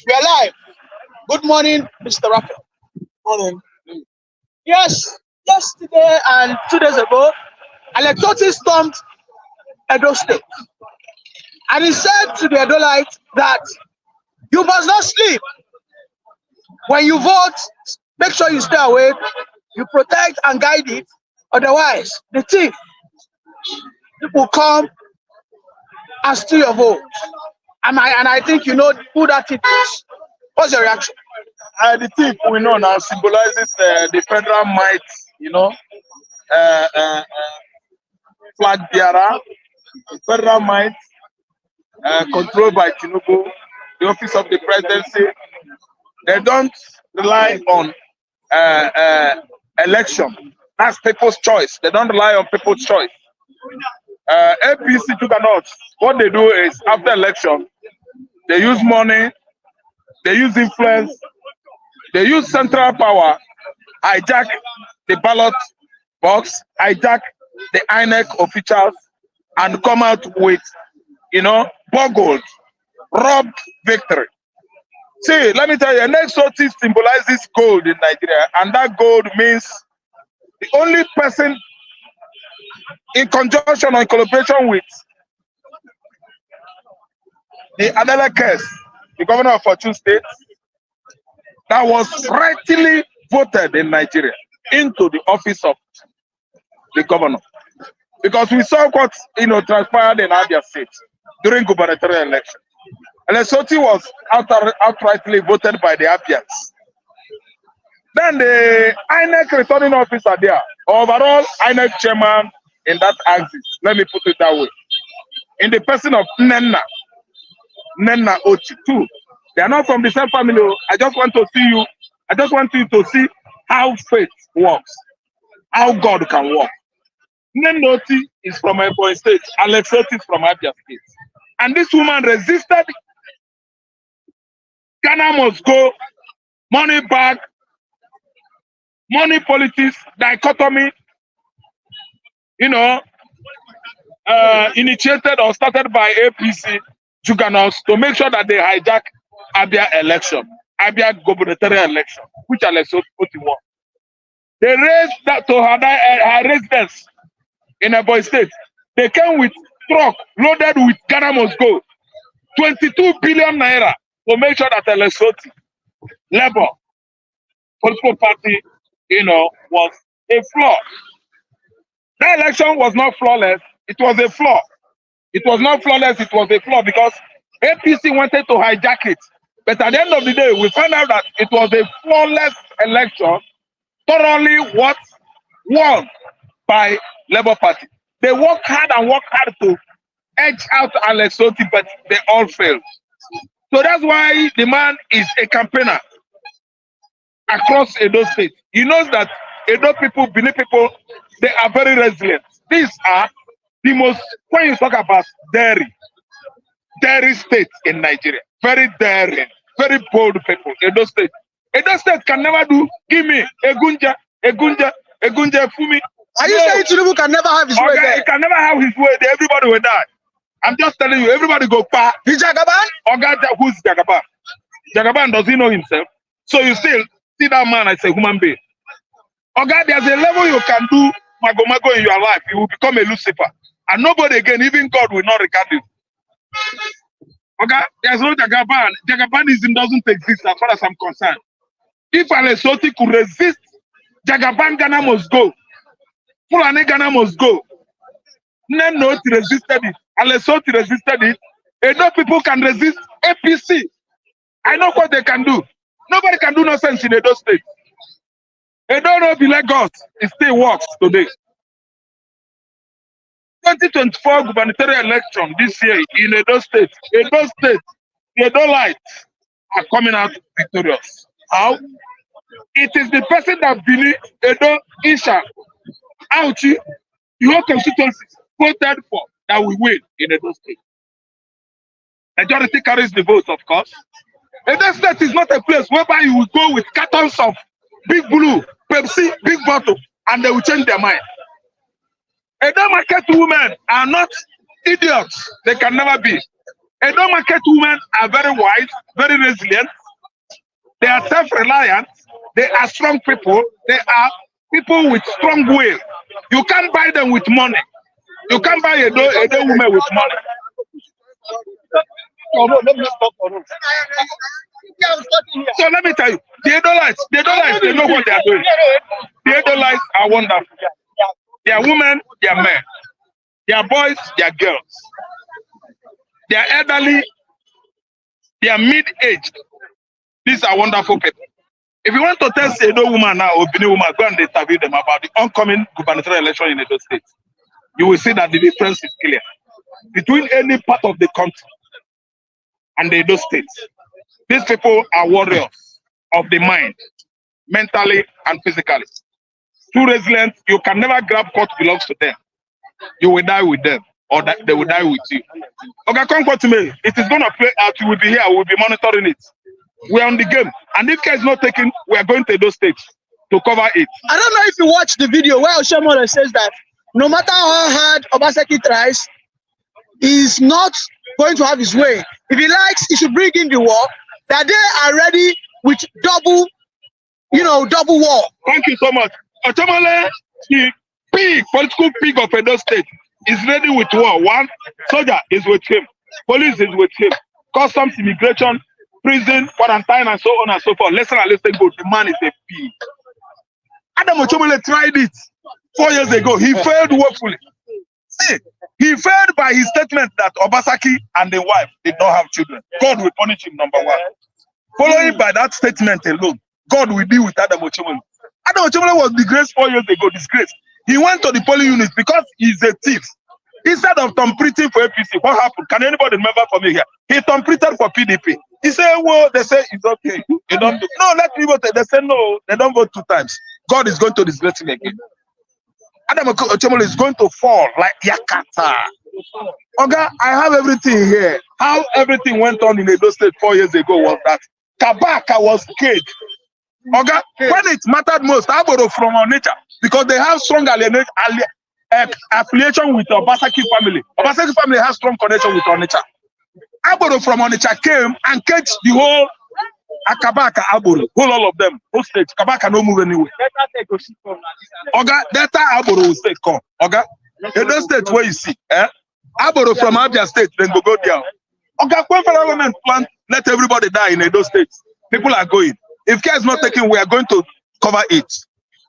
We are live. Good morning, Mr. Raphael. Morning. Yes, yesterday and 2 days ago, Otti stormed Edo State. And he said to the Edolites that you must not sleep. When you vote, make sure you stay awake, you protect and guide it. Otherwise, the thief will come and steal your vote. And I think you know who that thief is. What's your reaction? The thief we know now symbolizes the federal might, flag bearer, federal might, controlled by Tinubu, the office of the presidency. They don't rely on election. That's people's choice. They don't rely on people's choice. APC juggernauts, what they do is after election, they use money, they use influence, they use central power, hijack the ballot box, hijack the INEC officials, and come out with, boggled, robbed victory. See, let me tell you, next Otti symbolizes gold in Nigeria, and that gold means the only person in conjunction or in collaboration with the Edolites, the governor of Fortune State, that was rightly voted in Nigeria into the office of the governor. Because we saw what transpired in Abia State during gubernatorial election. And Otti was outrightly voted by the Abians. Then the INEC returning officer there, overall INEC chairman in that axis, let me put it that way, in the person of Nenna Otti too. They are not from the same family. I just want to see you. I just want you to see how faith works, how God can work. Nenna Otti is from Ebonyi State. Alex Otti is from Abia State. And this woman resisted. Ghana must go. Money back. Money politics dichotomy. Initiated or started by APC juggernauts to make sure that they hijack Abia election, Abia gubernatorial election, which Alex Otti won. They raised that to her residence in Ebonyi State. They came with truck loaded with Ghana must go, 22 billion naira to make sure that Alex Otti, Labour, political party, was a flaw. That election was not flawless. It was a flaw. It was not flawless. It was a flaw because APC wanted to hijack it. But at the end of the day, we found out that it was a flawless election, thoroughly won by Labour Party. They worked hard to edge out Alex Otti, but they all failed. So that's why the man is a campaigner across Edo State. He knows that Edo people, Benin people, they are very resilient. These are the most, when you talk about dairy state in Nigeria, very daring, very bold people. Edo State can never do, give me Egunja, Fumi. Are you saying Tinubu can never have his way there? He can never have his way there. Everybody will die. I'm just telling you, everybody go pa. He's Jagaban? Who's Jagaban? Jagaban, does he know himself? So you still see that man as a human being. There's a level you can do mago in your life. You will become a Lucifer. And nobody again, even God, will not regard you. There's no Jagaban. Jagabanism doesn't exist as far as I'm concerned. If Alex Otti could resist, Jagaban Ghana must go. Fulani Ghana must go. Nenna Otti resisted it. Alex Otti resisted it. Enough people can resist APC. I know what they can do. Nobody can do nonsense in Edo State. Edo no be Lagos. It still works today. 2024 gubernatorial election this year in Edo State. The Edolites are coming out victorious. How? It is the person that Bini, Edo, Isha, Auchi, the whole constituencies voted for that we win in Edo State. Majority carries the votes, of course. Edo State is not a place whereby you will go with cartons of Big Blue, Pepsi, big bottle, and they will change their mind. Edo market women are not idiots. They can never be. Edo market women are very wise, very resilient. They are self-reliant. They are strong people. They are people with strong will. You can't buy them with money. You can't buy Edo woman with money. So let me tell you, the Edolites, they know what they are doing. The Edolites are wonderful. They are women, they are men. They are boys, they are girls. They are elderly, they are mid-aged. These are wonderful people. If you want to tell Edo woman now or Benin woman, go and interview them about the oncoming gubernatorial election in Edo State. You will see that the difference is clear between any part of the country and the Edo State. These people are warriors of the mind, mentally and physically. Too resilient, you can never grab what belongs to them. You will die with them, or that they will die with you. Okay, come to me. It is going to play out. You will be here. We will be monitoring it. We are on the game. And if care is not taken, we are going to Edo State to cover it. I don't know if you watched the video where Oshomole says that no matter how hard Obaseki tries, he's not going to have his way. If he likes, he should bring in the war. That they are ready with double war. Thank you so much. Oshomole, the political pig of Edo State, is ready with war. One, soldier is with him. Police is with him. Customs, immigration, prison, quarantine, and so on and so forth. Listen and listen good. The man is a pig. Adam Oshomole tried it 4 years ago. He failed woefully. See, he failed by his statement that Obaseki and the wife did not have children. God will punish him, number one. Following by that statement alone, God will deal with Adam Oshomole. Adam Oshomole was disgraced 4 years ago, disgraced. He went to the polling unit because he's a thief. Instead of thumbprinting for APC, what happened? Can anybody remember for me here? He thumbprinted for PDP. He said, well, they say it's okay. You don't do. No, let me vote. They say no, they don't vote 2 times. God is going to disgrace him again. Adam Oshomole is going to fall like Yakata. Oga, I have everything here. How everything went on in Edo State 4 years ago was that Kabaka was caged. Oga, when it mattered most, I borrow from our nature because they have strong affiliation with the Obaseki family. Obaseki family has strong connection with Onitsha. Aboro from Onitsha came and caged the whole Akabaka Aboro, all of them, whole state. Kabaka no move anywhere. Oga, Delta Aboro will stay come. Oga, Edo State where you see, Aboro from Abia State, then go down. Oga, when federal government plan, let everybody die in Edo State. People are going. If care is not taken, we are going to cover it.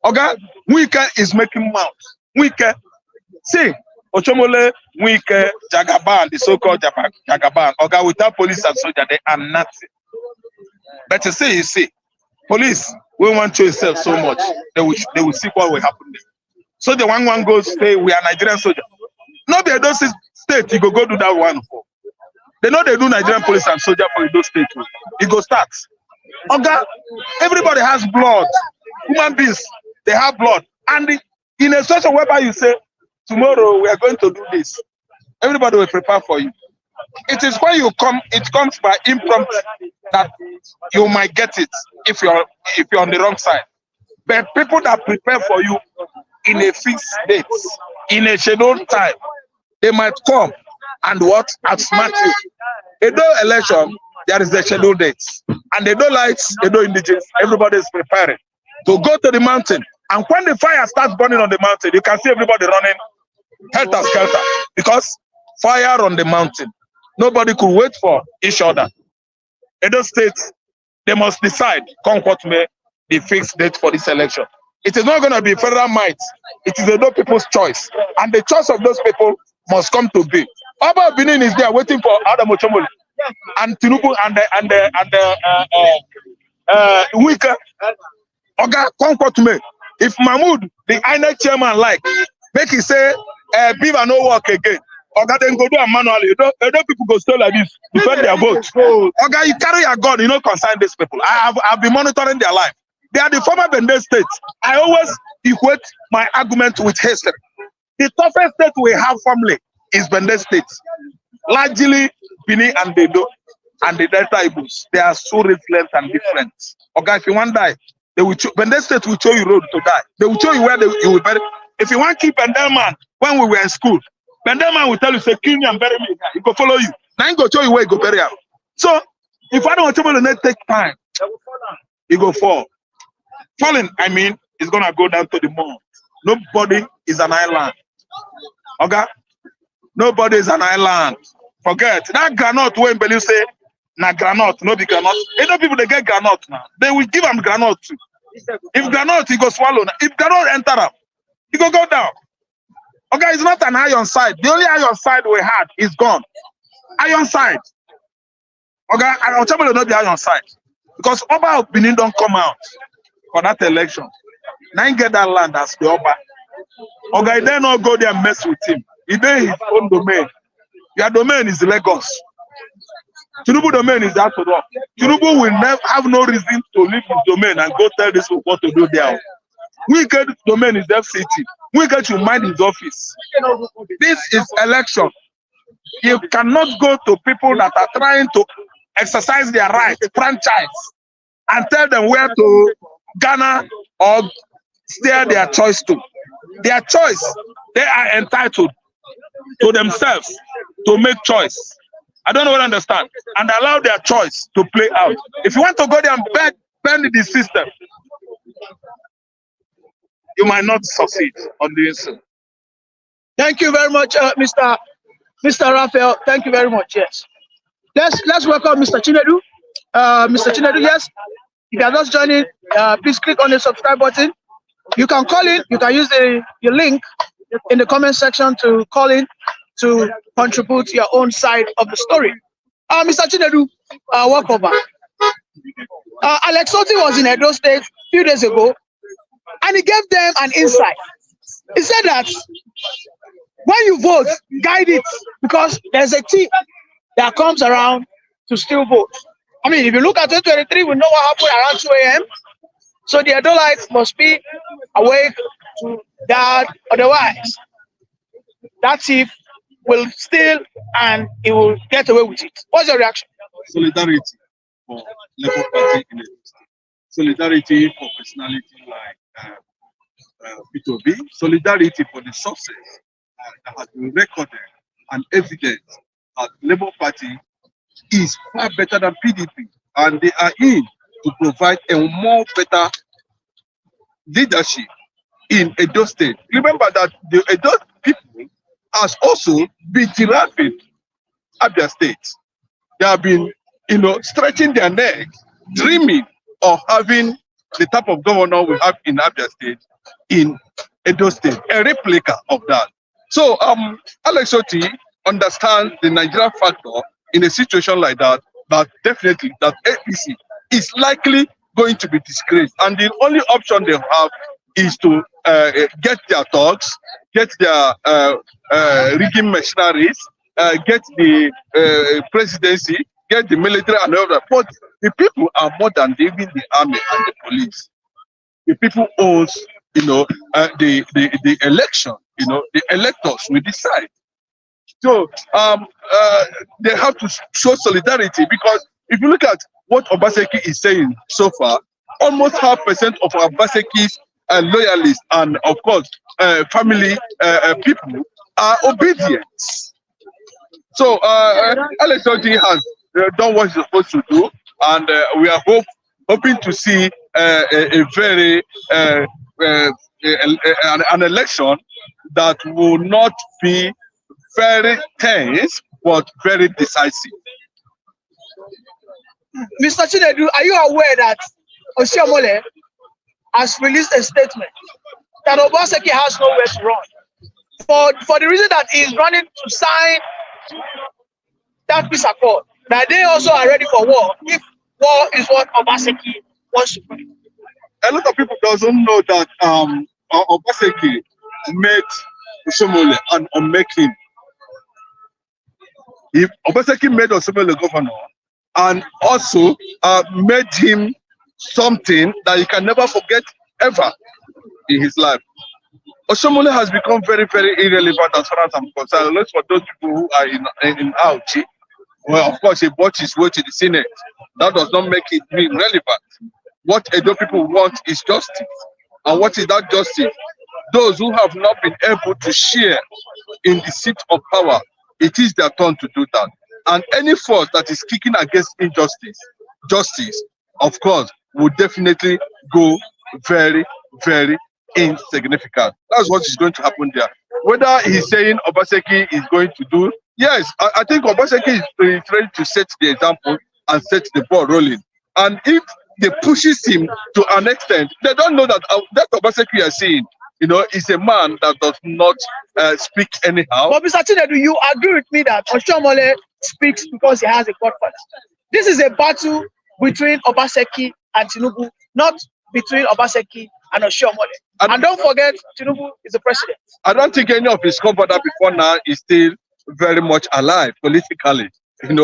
Oga, Wike is making mouth. Wike, see, Oshomole, Wike, Jagaban, the so-called Jagaban. Oga, without police and soldier, they are nothing. But you see, police, we want to yourself so much, they will see what will happen there. So the one goes, say, we are Nigerian soldiers. No, they don't state, you go do that one for. They know they do Nigerian police and soldier for Edo State. It go start. Oga, everybody has blood. Human beings, they have blood. And in a situation whereby you say, tomorrow we are going to do this, everybody will prepare for you. It is when you come, it comes by impromptu that you might get it if you're on the wrong side. But people that prepare for you in a fixed date, in a scheduled time, they might come and what? Outsmart you. Edo election, there is the scheduled dates. And the Edolites, Edo indigenous, everybody is preparing to go to the mountain. And when the fire starts burning on the mountain, you can see everybody running helter-skelter. Because fire on the mountain, nobody could wait for each other. Edo State, they must decide, come what may, the fixed date for this election. It is not going to be federal might. It is Edo people's choice. And the choice of those people must come to be. Abia Benin is there waiting for Adam Oshomole and Tinubu and Wike. Oga, come to me. If Mahmoud, the INEC chairman, like, make he say, Beaver no work again. Oga, then go do a manually. Edo people go stay like this, defend their vote. Oga, you carry your gun, you know, concern these people. I've been monitoring their life. They are the former Bende states. I always equate my argument with history. The toughest state we have family is Bende State. Largely, Bini and Edo and the Delta Igbos. They are so resilient and different. Okay, if you want to die, they will Bende State will show you road to die. They will show you where you will bury. If you want to keep Bendelman, when we were in school, Bendelman will tell you, say, kill me and bury me. He will follow you. Now go show you where you go bury am. So if I don't want to take time, it go fall. Falling, I mean, it's gonna go down to the moon. Nobody is an island. Okay? Nobody is an island. Forget that granite when Belu say na granite, no be granite. You know people they get granite now. They will give them granite too. If granite, he go swallow. If granite enter them, he go down. Okay, it's not an iron side. The only iron side we had is gone. Iron side. Okay, and on top of not the iron side. Because Oba of Benin don't come out for that election. Now get that land as the Oba. Okay, then not go there and mess with him. He did his own domain. Your domain is Lagos. Tinubu domain is that to do. Tinubu will never have no reason to leave his domain and go tell this people what to do there. Wicked domain is FCT. Wicked should mind his office. This is election. You cannot go to people that are trying to exercise their right, franchise, and tell them where to garner or steer their choice to. Their choice, they are entitled to themselves to make choice. I don't know what to understand. And allow their choice to play out. If you want to go there and bend the system, you might not succeed on doing so. Thank you very much, Mr. Raphael. Thank you very much. Yes. Let's welcome Mr. Chinedu. Mr. Chinedu, yes. If you are just joining, please click on the subscribe button. You can call in. You can use the link in the comment section to call in to contribute your own side of the story. Mr. Chinedu, welcome back. Alex Otti was in Edo State a few days ago, and he gave them an insight. He said that when you vote, guide it, because there's a team that comes around to steal votes. I mean, if you look at 2023, we know what happened around 2 a.m. So the Edolites must be awake to that. Otherwise, that thief will steal and he will get away with it. What's your reaction? Solidarity for Labour Party in Edo State. Solidarity for personality like P2B. Solidarity for the success that has been recorded and evident that Labour Party is far better than PDP, and they are in to provide a more better leadership in Edo State. Remember that the Edo people has also been giraffing Abia State. They have been, stretching their neck, dreaming of having the type of governor we have in Abia State in Edo State, a replica of that. So Alex Otti understands the Nigerian factor in a situation like that, but definitely that APC is likely going to be disgraced. And the only option they have is to get their thugs, get their rigging machineries, get the presidency, get the military and all that. But the people are more than even the army and the police. The people owns, the election, the electors will decide. So they have to show solidarity, because if you look at what Obaseki is saying so far, almost 50% of Obaseki's loyalists and, of course, family people are obedient. So Alex Otti has done what he's supposed to do, and we are hoping to see a very an election that will not be very tense, but very decisive. Mr. Chinedu, are you aware that Oshiomhole has released a statement that Obaseki has nowhere to run for the reason that he is running to sign that peace accord, that they also are ready for war if war is what Obaseki wants to bring? A lot of people doesn't know that Obaseki made Oshiomhole and unmake him. If Obaseki made Oshiomhole governor and also made him something that he can never forget ever in his life. Oshiomhole has become very, very irrelevant as far as I'm concerned. Unless for those people who are in Otti. Well, of course, he bought his way to the Senate. That does not make it relevant. What Edo people want is justice. And what is that justice? Those who have not been able to share in the seat of power, it is their turn to do that. And any force that is kicking against justice, of course, would definitely go very, very insignificant. That's what is going to happen there. Whether he's saying Obaseki is going to do, yes, I think Obaseki is trying to set the example and set the ball rolling. And if they pushes him to an extent, they don't know that that Obaseki you are seeing, is a man that does not speak anyhow. But Mr. Tinubu, you agree with me that Oshiomhole speaks because he has a godfather. This is a battle between Obaseki and Tinubu, not between Obaseki and Oshiomhole. And don't forget, Tinubu is the president. I don't think any of his godfather before now is still very much alive politically, And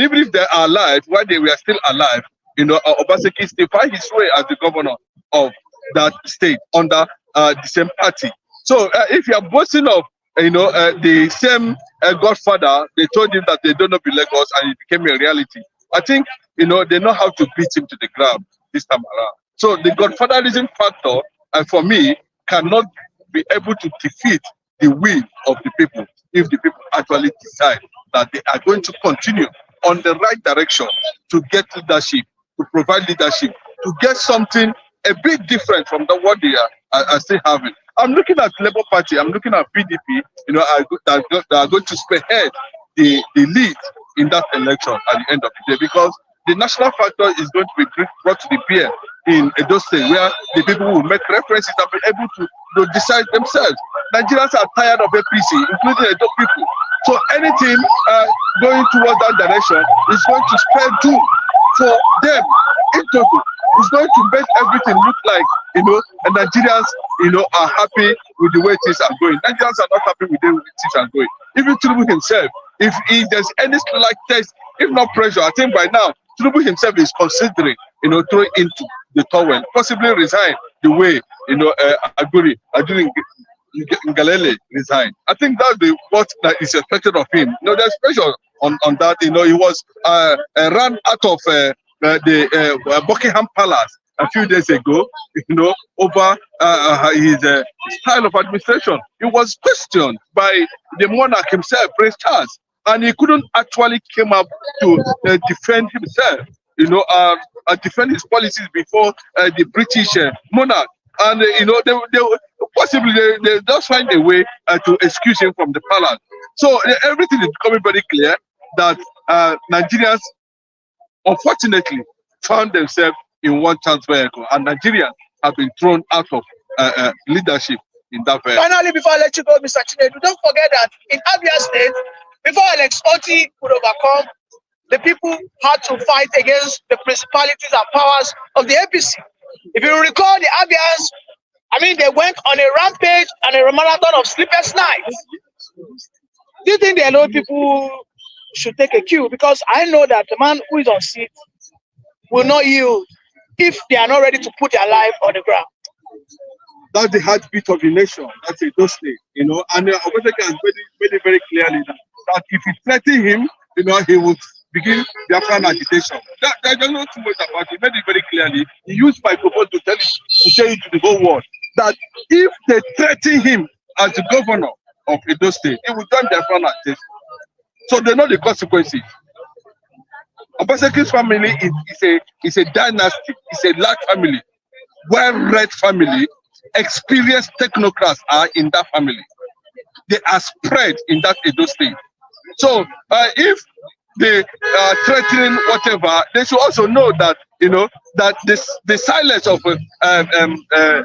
even if they are alive, while they were still alive, Obaseki still find his way as the governor of that state under the same party. So if you are boasting of, the same godfather, they told him that they don't know the Lagos and it became a reality. I think, they know how to beat him to the ground this time around. So the godfatherism factor, for me, cannot be able to defeat the will of the people if the people actually decide that they are going to continue on the right direction to get leadership, to provide leadership, to get something a bit different from what they are still having. I'm looking at Labour Party, I'm looking at PDP, that are going to spearhead the lead in that election at the end of the day, because the national factor is going to be brought to the bear in Edo State, where the people will make references and be able to decide themselves. Nigerians are tired of APC, including Edo people. So anything going towards that direction is going to spell doom for them in total. It's going to make everything look like, and Nigerians, are happy with the way things are going. Nigerians are not happy with the way things are going. Even Tinubu himself, if there's any slight test, if not pressure, I think by now, Tinubu himself is considering, throwing into the towel, possibly resign the way, Aguri Ngalale resigned. I think that's what that is expected of him. There's pressure on that. He was ran out of the Buckingham Palace a few days ago, over his style of administration. He was questioned by the monarch himself, Prince Charles, and he couldn't actually come up to defend himself, defend his policies before the British monarch. And they possibly they just find a way to excuse him from the palace. So everything is becoming very clear that Nigerians, unfortunately, found themselves in one chance vehicle, and Nigerians have been thrown out of leadership in that vehicle. Finally, before I let you go, Mr. Tinubu, don't forget that in Abia State, before Alex Otti could overcome, the people had to fight against the principalities and powers of the APC. If you recall, the Abians, they went on a rampage and a marathon of sleepless nights. Do you think the Edo people should take a cue? Because I know that the man who is on seat will not yield if they are not ready to put their life on the ground. That's the heartbeat of the nation. That's a State, and Obaseki has made it very clearly that if you threaten him, he will begin Biafran agitation. There's not too much about it. He made it very clearly. He used microphone to tell it to the whole world that if they threaten him as the governor of Edo State, he will join Biafran agitation. So they know the consequences. Obaseki's family is a dynasty, it's a large family, well-read family, experienced technocrats are in that family. They are spread in that Edo State. So if they are threatening whatever, they should also know that that the silence of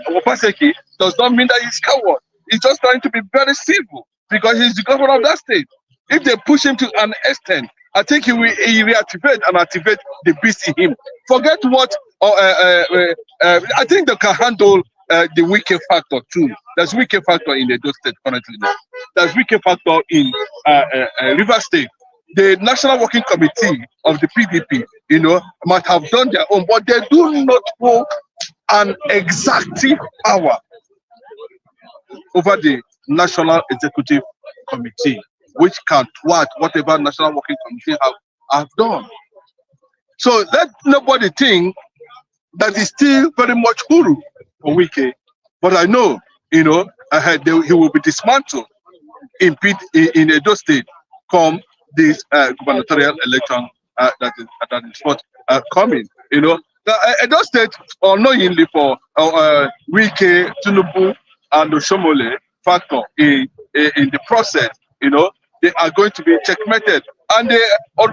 Obaseki does not mean that he's coward. He's just trying to be very civil because he's the governor of that state. If they push him to an extent, I think he will reactivate and activate the beast in him. Forget what. I think they can handle the wicked factor too. There's wicked factor in the Edo State currently now. There's wicked factor in River State. The National Working Committee of the PDP, might have done their own, but they do not hold an exacting power over the National Executive Committee, which can thwart whatever National Working Committee have done. So let nobody think that is still very much huru for Wike. But I know, he will be dismantled in Edo State come this gubernatorial election that is forthcoming. You know, Edo State unknowingly for Wike, Tinubu, and Oshomole factor in the process. You know, they are going to be checkmated. And they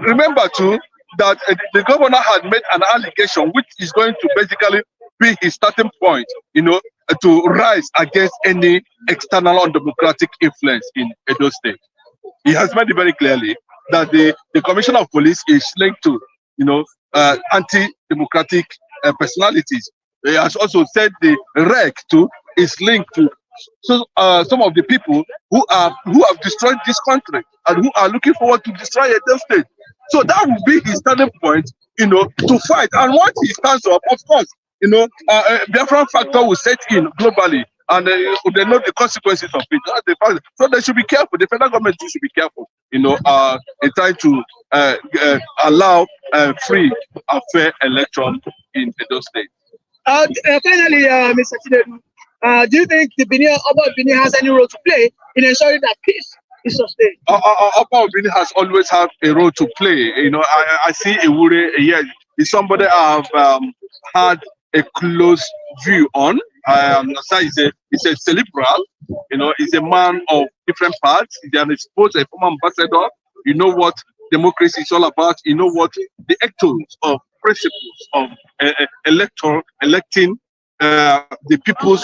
remember too that the governor had made an allegation which is going to basically be his starting point, you know, to rise against any external undemocratic influence in Edo State. He has made it very clearly that the commissioner of police is linked to, you know, anti-democratic personalities. He has also said the REC too is linked to some of the people who have destroyed this country and who are looking forward to destroy Edo State. So that will be his starting point, you know, to fight. And once he stands up, of course, you know, Biafran factor will set in globally, and they know the consequences of it. So they should be careful. The federal government should be careful, you know, in trying to allow free and fair election in Edo State. Finally, Mr. Tinubu, do you think the Oba Benin has any role to play in ensuring that peace is sustained? Oba Benin has always had a role to play. You know, I see Ewure, yeah, is somebody I've had a close view on. He's a cerebral, you know, he's a man of different parts. He's an exposed, a former ambassador. You know what democracy is all about. You know what the ethos of principles of electing the people's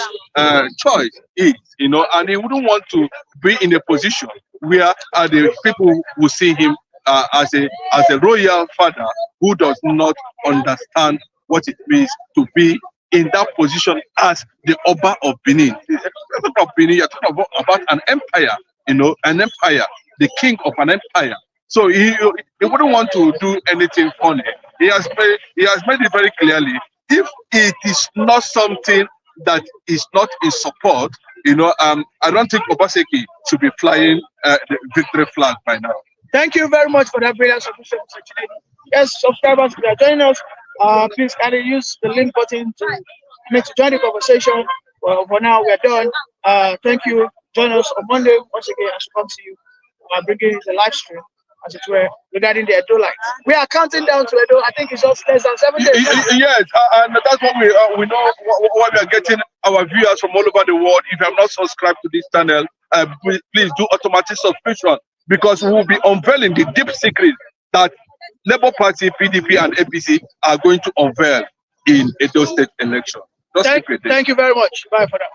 choice is, you know, and he wouldn't want to be in a position where the people will see him as a royal father who does not understand what it means to be in that position as the Oba of Benin. You're talking about an empire, you know, an empire, the king of an empire. So he wouldn't want to do anything funny. He has made it very clearly. If it is not something that is not in support, you know, I don't think Obaseki should be flying the victory flag by now. Thank you very much for that brilliant submission, Mr. Chinedu. Yes, subscribers, if you are joining us, please kindly use the link button to join the conversation. Well, for now, we are done. Thank you. Join us on Monday once again as we come to you, bringing the live stream, as it were, regarding the Edolites. We are counting down to Edo. I think it's just less than 7 days. Yes, and that's what we know. What we are getting our viewers from all over the world. If you have not subscribed to this channel, please do automatic subscription, because we will be unveiling the deep secret that Labour Party, PDP, and APC are going to unveil in Edo State election. Thank you very much. Bye for now.